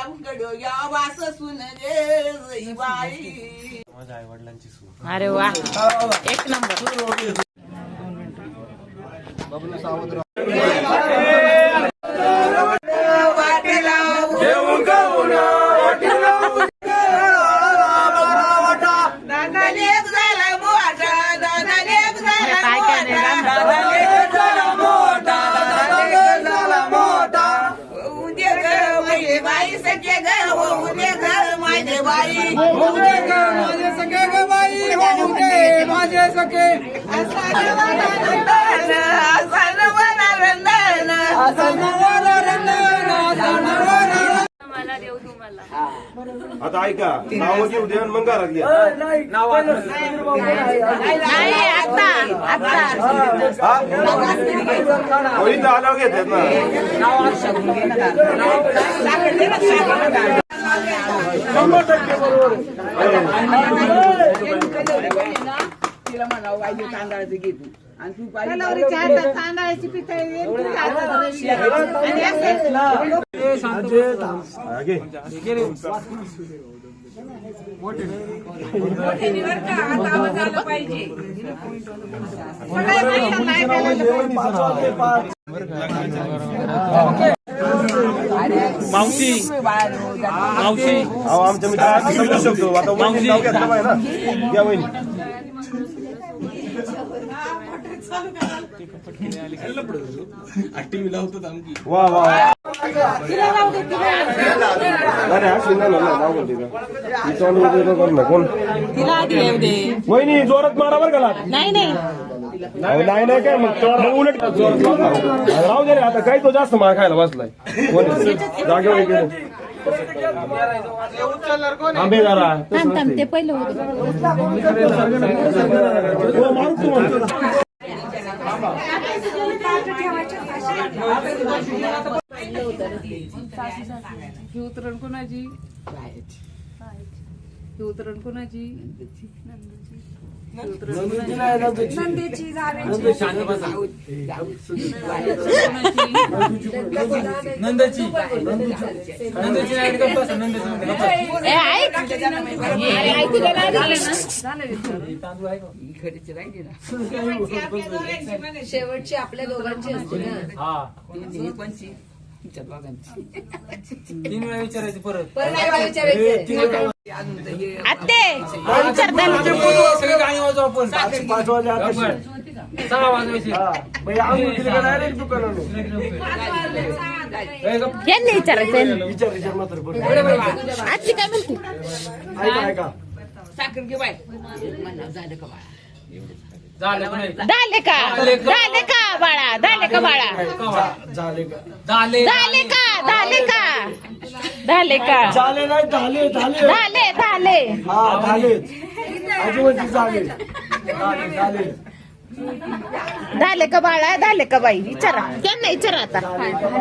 आमकडं या वास सुन रे बाई. माझ्या आई वडिलांची सून. अरे वा एक नंबर. आता ऐका नाव घेऊ द्या मग घरात घ्या. इथं आल्यावर घेतात ना. तिला म्हणावं पाहिजे तांदळाचं घे तू आणि तू तांदळाची पितळी मावशी मावशी आमच्या मित्रांना समजू शकतो. आता वहिनी नाव घेतलं पाहिजे ना. घ्या वहिनी. वा वा अरे अश्विन नाव बोलते कोण वहिनी जोरात मारा बरं का. नाही नाही नाही नाही काय मग उलट राहू दे रे. आता काही तो जास्त मार खायला बसलाय. जागेवर आंबे जरा ते पहिलं ही उतरण कोणाची ही उतरण कोणाची नंदेची नंदाची शेवटची आपल्या दोघांची असते ना. तीन वेळा विचारायचं परत. आत्ते सगळे गाणी वाजवा आपण. 5 वाजे 6 वाजवायचे. यांनी विचारायचं विचार मात्र आजची काय म्हणते. साखर घे बाय झालं का बाळा. झालं का नाही? झाले का झाले का बाळा झाले का बाळा झाले झाले का झाले का झाले का झाले नाही झाले झाले झाले झाले हा झाले आजीवंती झाले झाले झाले का बाळा झाले का बाई विचारा त्यांना विचारा आता.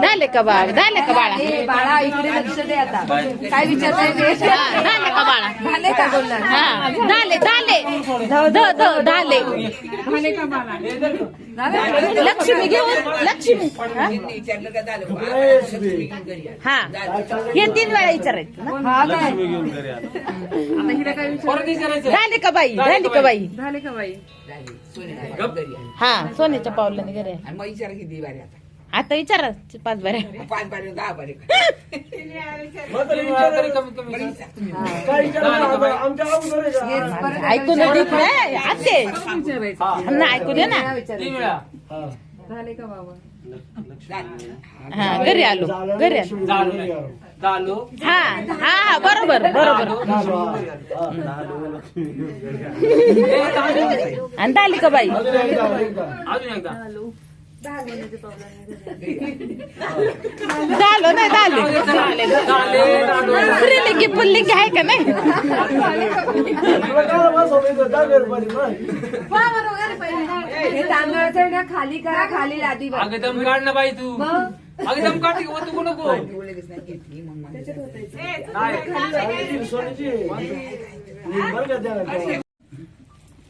झाले का बाळ झाले का बाळा बाळा इकडे लक्ष दे आता. काय विचारताय ते? झाले का बाळा झाले का बोलणार. हा झाले झाले झाले झाले का बाळा. लक्ष्मी घेऊन लक्ष्मी विचारलं का झालं लक्ष्मी घरी आहे. हा हे 3 वेळा विचारायचं ना. हा काय आता हिला काय परत विचारायचं. झाले का बाई झाले का बाई झाले का बाई. सोन्याच्या घरी आहे. हा सोन्याच्या पावलाने घरी आहे. आणि मग विचार किती बारे आता आता विचारा 5 बऱ्या 5 बारे 10 बारे तरी कमीत कमी ऐकून आते ना ऐकू दे ना. 3 वेळा. झाले का बाबा. हा घरी आलो घरी आलो. झालो. हा हा बरोबर बरोबर. आणि झाली का बाई अजून एकदा. झालो नाही झाले स्त्रीलिंगी पुल्लिंगी आहे का नाही. हे तांदळाचं ना खाली करा खाली लादी बा. अगं दम काढ ना बाई तू. अगं दम काढ की तू नको.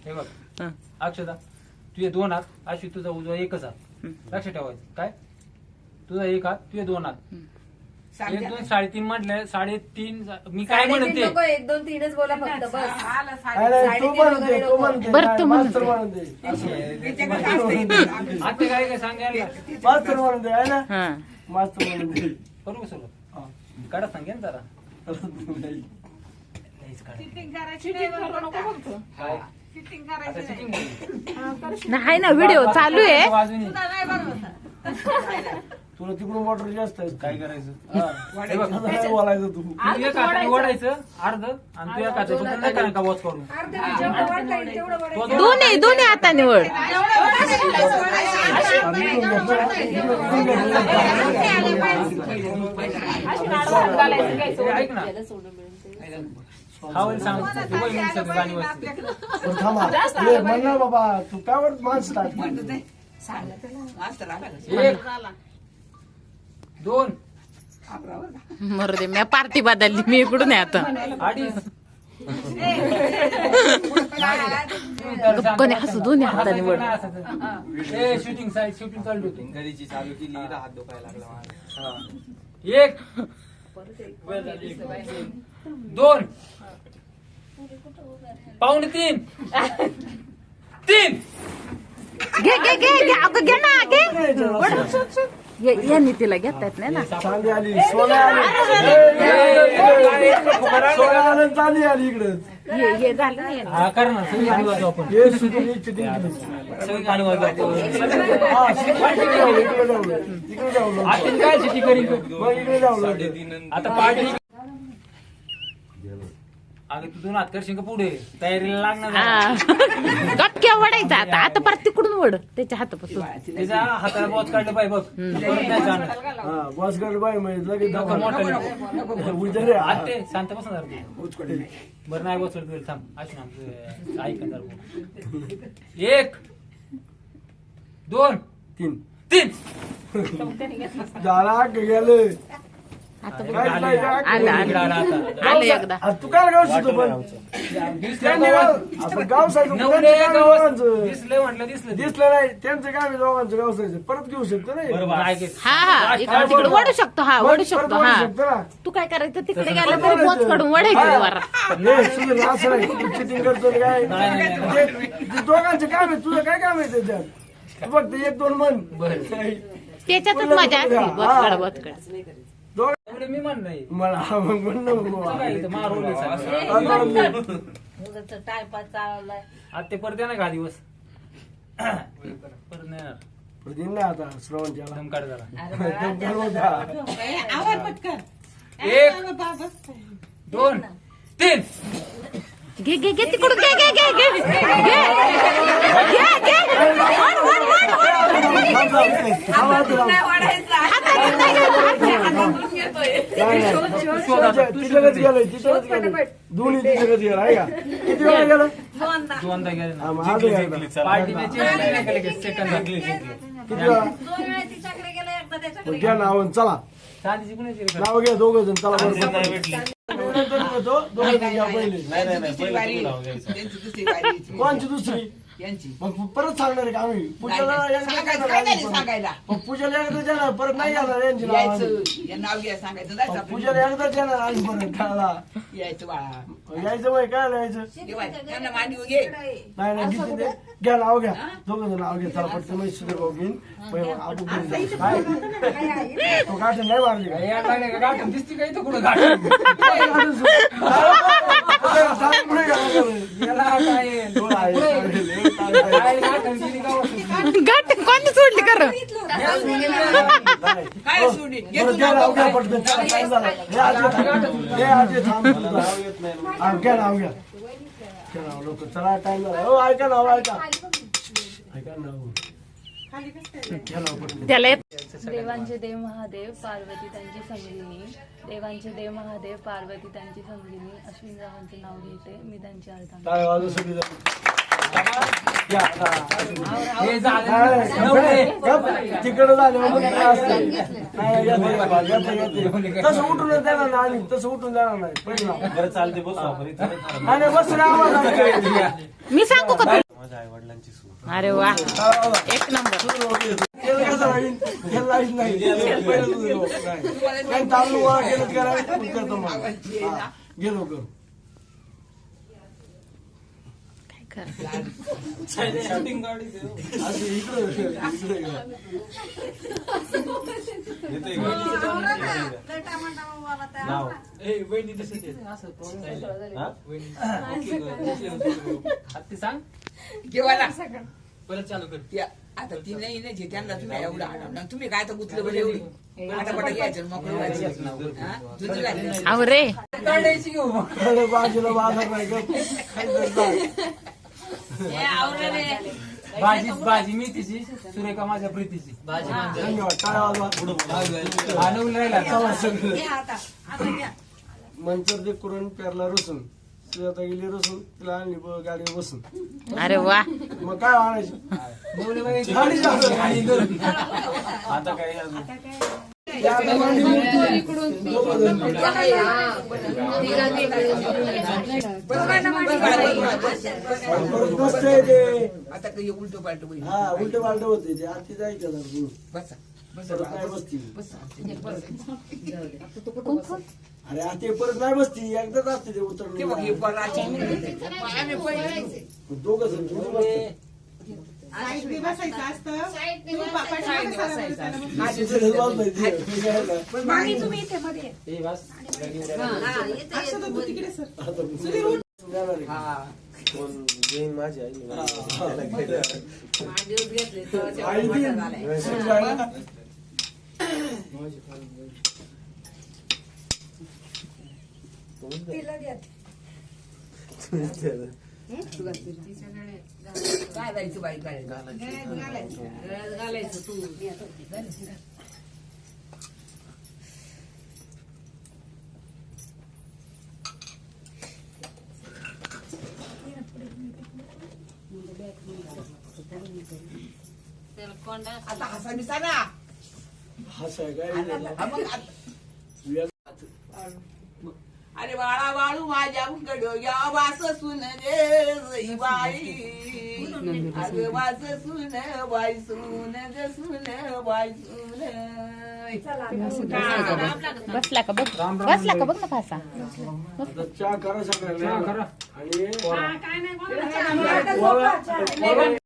हे बघ अक्षता तुझे 2 हात अशी तुझा उजवा एकच हात लक्ष ठेवायचं. काय तुझा 1 हात तुझे 2 हात 1 2 3.5 म्हटलं 3.5 मी काय म्हणते 1 2 3च बोला फक्त बस. बरं तू म्हणून आता काय सांगायला हा करू सगळं काढा सांगेन जरा आता cheating बोलू. नाही ना व्हिडिओ चालू आहे. बाजूने. तुला तिकडून वॉटर जास्त आहे काय करायचं हे बघ. बोलायचं तू तू एका हाताने ओढायचं अर्ध आणि तू एका हाताने नाही करा का वॉच करून अर्ध जेवढं वाढता येईल तेवढं वाढायचं. दोन्ही हाताने वड. ऐक ना हा वेळ सांग तू वय म्हणून सगळं गाणी वाजते. थांबा म्हण ना बाबा तू काय माणसं टाक 1 2 मरू दे मी पार्टी बदलली मी इकडून आहे आता. 2.5 गप्पाने हसू दोन्ही हाताने वड. शूटिंग चालू होती घरीची चालू केली हात दुखायला लागला माझा. 1 2 पाऊण 3 घे अगं घे ना घे. यांनी तिला घेता येत नाही ना. चांदी आली सोन्या आली सोन्या आली चांदी आली इकडे हे झालं नाही हा कर ना सगळी गाणी वाजवू आपण हे shooting, हे shooting केलं. सगळी गाणी वाजवू आपण. हा, इकडे जाऊ आपण काय शेती करीन मग इकडे जाऊ आता पार्टी अगं तू 2 हात करशील का पुढे तयारीला लागणार आहे. गटक्या वडायचा आता परत तिकडून वड त्याच्या हातापासून. त्याच्या हाताला बॉच काढलं पाहिजे बघ परत नाही जाणार हा बस कर बाय म्हणजे लगेच नको मोठं उजरे रे आते शांत बसून जरा तू. बरं नाही बसलं तुला थांब अशी ना ऐक ना जरा 1 2 3 झाला गेले आता काय आलं एकदा. तू काय गाव शिकतो पण आपण गाव साईड दिसलं म्हटलं दिसलं दिसलं नाही त्यांचं काम आहे दोघांचं गाव साईड परत घेऊ शकतो नाही हा इकडे तिकडे वडू शकतो हा वडू शकतो हा. शकतो ना तू काय करायचं तिकडे गेलं तरी बोच काढून वडायचं वरात. नाही सुधीर असं नाही तू चिटिंग करतो काय ते दोघांचं काम आहे तुझं काय काम आहे त्याच्यात तू फक्त 1 2 म्हण त्याच्यातच मजा असते बोचकड. एवढे मी म्हण नाही मला मग म्हण ना मारवली आता ते परत येणार का दिवस परत नाही येणार दिन ना आता श्रवणच्या दम काढ जरा 1 2 3 घे तिकडून घे तिच्याकच गेलोय दोन्ही तिच्याकच गेलं आहे का किती वेळा गेलं दोनदा गेले ना आज पार्टी सेकंड किती वेळा घ्या नाव चला चांदीची कुणाची रे? नाव घ्या दोघं जण चला बरं दोघं जण घ्या पहिले कोणची दुसरी मग परत सांगणार आहे का आम्ही पूजाला सांगायला मग पूजाला एकदा जाणार परत नाही येणार यांची नाव नाव घ्या सांगायचं पूजाला एकदाच येणार आम्ही परत खायला यायचं बाळा यायचं वय काय यायचं त्यांना मांडीव घे नाही नाही किती ते घ्या नाव घ्या दोघं जण नाव घ्या चला पटकन मी सुधीर भाऊ घेईन आपण काय तो गाठण नाही मारली का यार लागले का गाठण दिसती का इथं कुठं गाठण याला काय काय गाठण केली का वस्तू? गाठ कोणी सोडली कर काय सोडी घे बरं, तू घ्या नाव नाव घ्या काय? पटकन चला, काय झालं? हे आजी थांब तुझं. हा, घ्या नाव घ्या घ्या नाव लवकर चला टाइम झाला हो ऐका नाव ऐका नाव घ्या नाव पटकन त्याला देवांचे देव महादेव पार्वती त्यांची समजिनी देवांचे देव महादेव पार्वती त्यांची समजिनी अश्विनरावांचे नाव घेते मी त्यांची अर्धा काय वाजव सगळी जण. घ्या, आता. हे झालं तिकडं झालं मग काय असतं? नाही, येते. तसं उठून देणार नाही आम्ही तसं उठून देणार नाही पहिलं नाव. चालते बसू आपण इथं. नाही नाही, बस रे, आवाज ऐकतोय. मी सांगू का तुला? माझ्या आई वडिलांची सून अरे वा एक नंबर केलं कसं राहील केलं लाईच नाही पहिलं तुझं लोक नाही कारण तांदूळ गोळा केलं करायला करतो मग हा, गेलो कर शूटिंग गाडी असं इकडे येते वहिनी तसं ते असं ते सांग केव्हा परत चालू कर आता ती नाही ना जे त्यांना तुम्ही एवढं आठवणार तुम्ही काय तर गुतलं बरं एवढी आता पटा घ्यायचं मोकळं व्हायचं हा? जुती घातली. अहो रे काढायची घेऊ मग. अरे बाजूला बाजार नाही भाजी मी तिची सुरेखा माझ्या प्रीतीची भाजी धन्यवाद टाळ्या वाजवा आणून राहिला चला सगळे मंचर ते करून पेरला रसून आता गेली रसून तिला आणली गाडीवर बसून अरे वा मग काय आणायची आता काय आता काही उलट पालट होईल. हा उलट पालट होते ते आधी जायचं बसा परत नाही बसती बसा अरे आता ते परत नाही बसती एकदाच असते ते ते बघ, हे उतरली पराची आम्ही पहिले दोघं जण दोघं बसतात. साईडने बसायचं असतं. तिथे बसलाय ते. मामी तुम्ही इथे मध्ये ए बस आता जाणार आहे. हा आई ती- जायला. तिला द्या घालायचं बाई घालायचं घालायचं तू आता हसा बिसा ना हसाय काय हा मग आता- व्याज- अरे बाळा बाळू माझ्या डोग्या वास सुन रे बाई अगं वास सुन बाई सुन ग सुन बाई सुन बसला का बघ बसला का बघ ना फासा आता चहा करा सगळ्यांना करा. आणि काय नाही